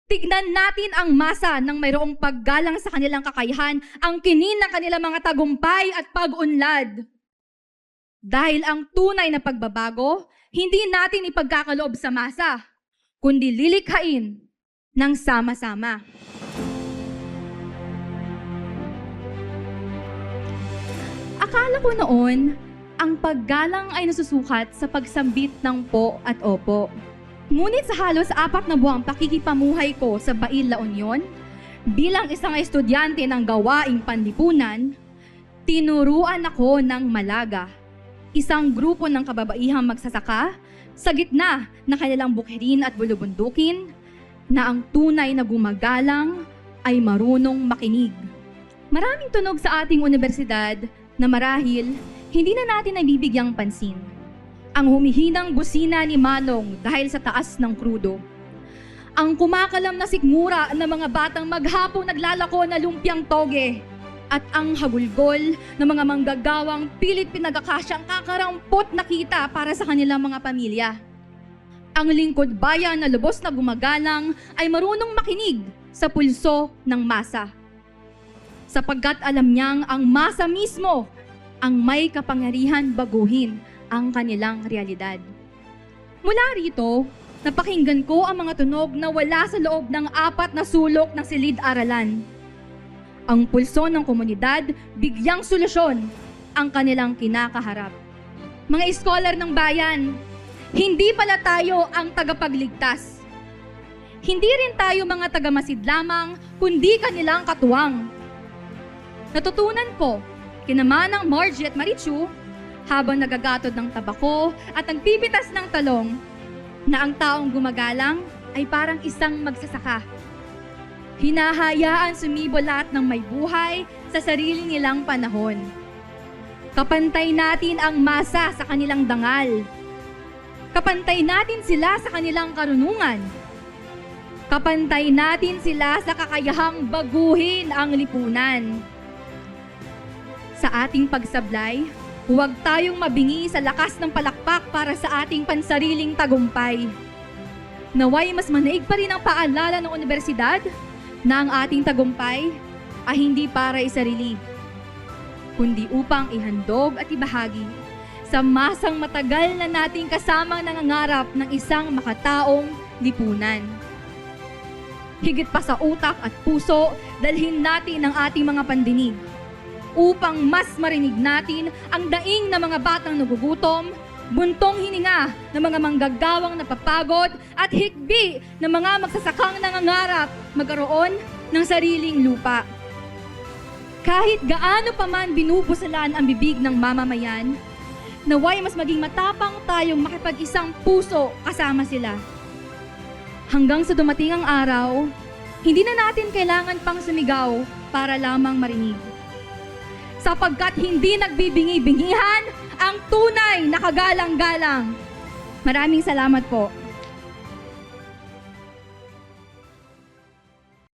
Tignan natin ang masa ng mayroong paggalang sa kanilang kakayahan, ang kinin ng kanilang mga tagumpay at pag-unlad. Dahil ang tunay na pagbabago, hindi natin ipagkakaloob sa masa, kundi lilikhain ng sama-sama. Akala ko noon, ang paggalang ay nasusukat sa pagsambit ng po at opo. Ngunit sa halos 4 na buwang pakikipamuhay ko sa Bail, La Union, bilang isang estudyante ng gawaing panlipunan, tinuruan ako ng Malaga, isang grupo ng kababaihang magsasaka sa gitna ng kanilang bukirin at bulubundukin, na ang tunay na gumagalang ay marunong makinig. Maraming tunog sa ating universidad na marahil hindi na natin nabibigyang pansin. Ang humihinang busina ni Manong dahil sa taas ng krudo. Ang kumakalam na sikmura ng mga batang maghapong naglalako na lumpiang toge. At ang hagulgol ng mga manggagawang pilit pinagkakasyang kakarampot na kita para sa kanilang mga pamilya. Ang lingkod bayan na lubos na gumagalang ay marunong makinig sa pulso ng masa. Sapagkat alam niyang ang masa mismo ang may kapangyarihan baguhin ang kanilang realidad. Mula rito, napakinggan ko ang mga tunog na wala sa loob ng 4 na sulok ng silid-aralan. Ang pulso ng komunidad, bigyang solusyon ang kanilang kinakaharap. Mga scholar ng bayan, hindi pala tayo ang tagapagligtas. Hindi rin tayo mga tagamasid lamang, kundi kanilang katuwang. Natutunan ko, kina Manang Margie at Marichu, habang nagagatod ng tabako at nagpipitas ng talong, na ang taong gumagalang ay parang isang magsasaka. Hinahayaan sumibol lahat ng may buhay sa sarili nilang panahon. Kapantay natin ang masa sa kanilang dangal. Kapantay natin sila sa kanilang karunungan. Kapantay natin sila sa kakayahang baguhin ang lipunan. Sa ating pagsablay, huwag tayong mabingi sa lakas ng palakpak para sa ating pansariling tagumpay. Naway mas manaig pa rin ang paalala ng universidad na ang ating tagumpay ay hindi para isarili, kundi upang ihandog at ibahagi sa masang matagal na nating kasamang nangangarap ng isang makataong lipunan. Higit pa sa utak at puso, dalhin natin ang ating mga pandinig upang mas marinig natin ang daing ng mga batang nagugutom, buntong hininga ng mga manggagawang napapagod at hikbi ng mga magsasakang nangangarap magkaroon ng sariling lupa. Kahit gaano pa man binubusalan ang bibig ng mamamayan, naway mas maging matapang tayong makipag-isang puso kasama sila. Hanggang sa dumating ang araw, hindi na natin kailangan pang sumigaw para lamang marinig. Sapagkat hindi nagbibingi-bingihan ang tunay na kagalang-galang. Maraming salamat po.